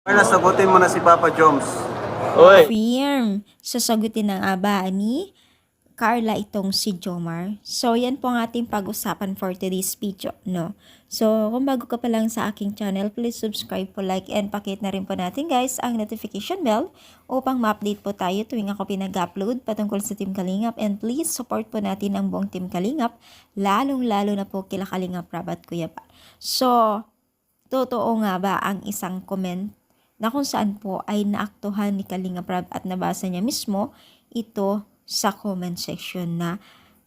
Carla, sagutin mo na si Papa Joms. Uy, Firm. Sasagutin ng aba ni Carla itong si Jomar. So, yan po ang ating pag-usapan for today's video, no? So, kung bago ka pa lang sa aking channel, please subscribe po, like, and pakit na rin po natin guys ang notification bell upang ma-update po tayo tuwing ako pinag-upload patungkol sa Team Kalingap. And please support po natin ang buong Team Kalingap, lalong-lalo na po kila Kalingap Rab at Kuya Pa. So, totoo nga ba ang isang comment na kung saan po ay naaktuhan ni Kalinga Prab at nabasa niya mismo ito sa comment section na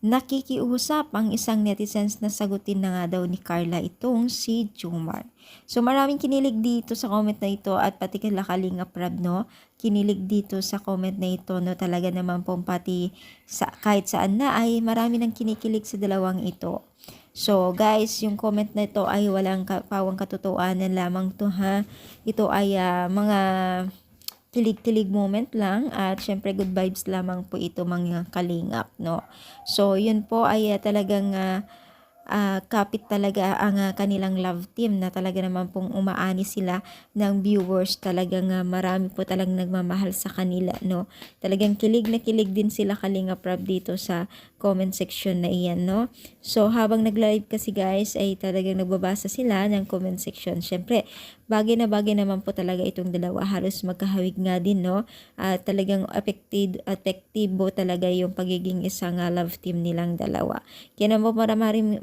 nakikiusap ang isang netizens na sagutin na nga daw ni Carla itong si Jomar. So maraming kinilig dito sa comment na ito at pati kila Kalinga Prab, no? Kinilig dito sa comment na ito, no? Talaga naman pong pati kahit saan na ay marami nang kinikilig sa dalawang ito. So guys, yung comment na ito ay walang pawang katotohanan lamang to, ha. Ito ay mga kilig-kilig moment lang at syempre good vibes lamang po ito mga kalingap, no. So yun po ay talagang kapit talaga ang kanilang love team na talaga naman pong umaani sila ng viewers. Talagang marami po talagang nagmamahal sa kanila, no. Talagang kilig na kilig din sila Kalinga Prab dito sa comment section na iyan, no. So habang nag-live kasi guys ay talagang nagbabasa sila ng comment section. Syempre bagay na bagay naman po talaga itong dalawa, halos magkahawig nga din, no. Talagang epektibo talaga yung pagiging isang love team nilang dalawa. Kaya naman po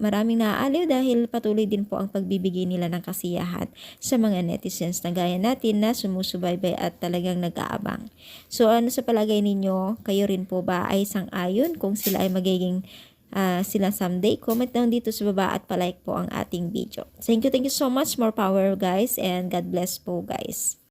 maraming naaaliw dahil patuloy din po ang pagbibigay nila ng kasiyahan sa mga netizens na gaya natin na sumusubaybay at talagang nag-aabang. So ano sa palagay ninyo? Kayo rin po ba ay sang-ayon kung sila ay magiging sila someday? Comment down dito sa baba at palike po ang ating video. Thank you so much. More power guys, and God bless po guys.